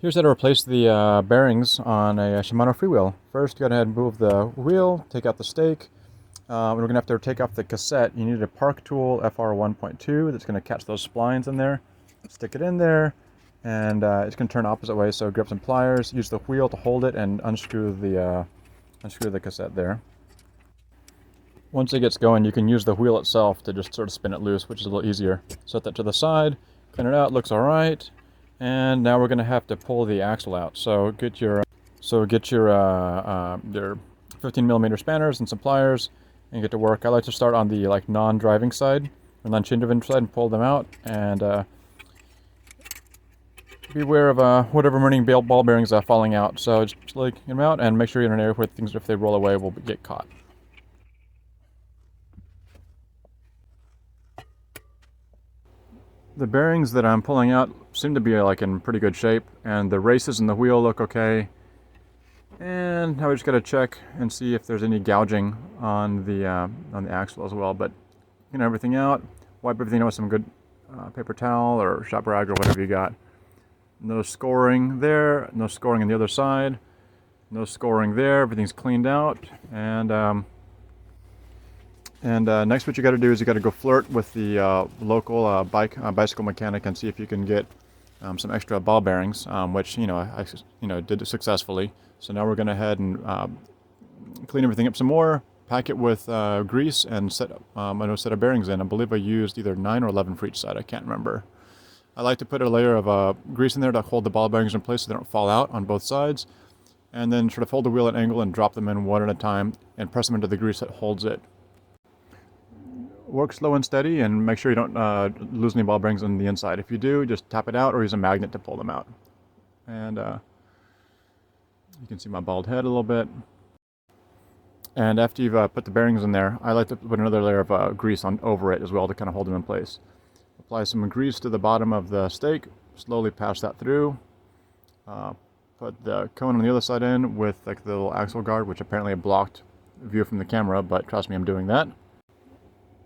Here's how to replace the bearings on a Shimano freewheel. First, go ahead and move the wheel, take out the stake. We're going to have to take off the cassette. You need a park tool FR 1.2 that's going to catch those splines in there. Stick it in there, and it's going to turn opposite way. So grab some pliers, use the wheel to hold it, and unscrew the cassette there. Once it gets going, you can use the wheel itself to just sort of spin it loose, which is a little easier. Set that to the side, clean it out, looks all right. And now we're going to have to pull the axle out. So get your 15 millimeter spanners and some pliers and get to work. I like to start on the non-driving side or non-change side and pull them out. And be aware of whatever running ball bearings are falling out. So just get them out and make sure you're in an area where things, if they roll away, will get caught. The bearings that I'm pulling out seem to be in pretty good shape, and the races in the wheel look okay. And now we just got to check and see if there's any gouging on the axle as well. But everything out, wipe everything out with some good paper towel or shop rag or whatever you got. No scoring there, no scoring on the other side, no scoring there. Everything's cleaned out, And next, what you got to do is you got to go flirt with the local bicycle mechanic and see if you can get some extra ball bearings, which I did it successfully. So now we're going to head and clean everything up some more, pack it with grease, and set a set of bearings in. I believe I used either 9 or 11 for each side. I can't remember. I like to put a layer of grease in there to hold the ball bearings in place so they don't fall out on both sides, and then sort of hold the wheel at an angle and drop them in one at a time and press them into the grease that holds it. Work slow and steady, and make sure you don't lose any ball bearings on the inside. If you do, just tap it out or use a magnet to pull them out. And you can see my bald head a little bit. And after you've put the bearings in there, I like to put another layer of grease over it as well to kind of hold them in place. Apply some grease to the bottom of the stake, slowly pass that through. Put the cone on the other side in with the little axle guard, which apparently blocked view from the camera, but trust me, I'm doing that.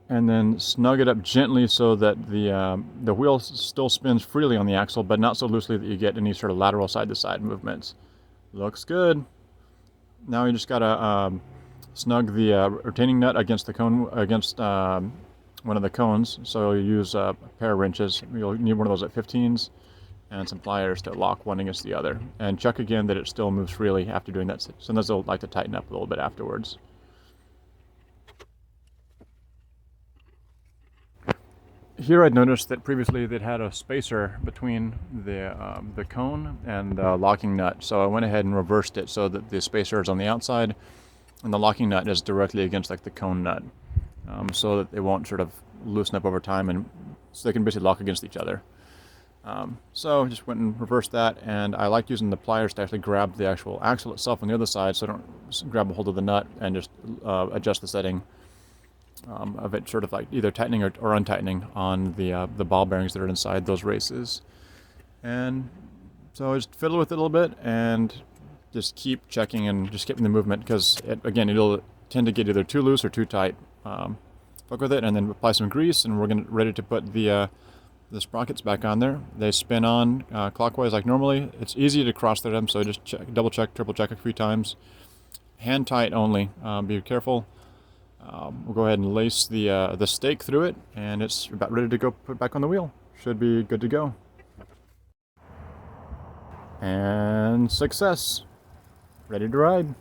And then snug it up gently so that the wheel still spins freely on the axle, but not so loosely that you get any sort of lateral side-to-side movements. Looks good. Now you just gotta snug the retaining nut against the cone, against one of the cones. So you use a pair of wrenches. You'll need one of those at 15s and some pliers to lock one against the other. And check again that it still moves freely after doing that. Sometimes they'll like to tighten up a little bit afterwards. Here I'd noticed that previously they'd had a spacer between the cone and the locking nut, so I went ahead and reversed it so that the spacer is on the outside and the locking nut is directly against the cone nut, so that they won't sort of loosen up over time, and so they can basically lock against each other. So I just went and reversed that, and I like using the pliers to actually grab the actual axle itself on the other side, so I don't grab a hold of the nut and just adjust the setting of it, sort of either tightening or untightening on the ball bearings that are inside those races. And so I just fiddle with it a little bit and just keep checking and just keeping the movement, because it'll tend to get either too loose or too tight. Fuck with it, and then apply some grease, and we're ready to put the sprockets back on there. They spin on clockwise like normally. It's easy to cross thread them, so just double check, triple check a few times. Hand tight only. Be careful. We'll go ahead and lace the stake through it, and it's about ready to go put back on the wheel. Should be good to go. And success. Ready to ride.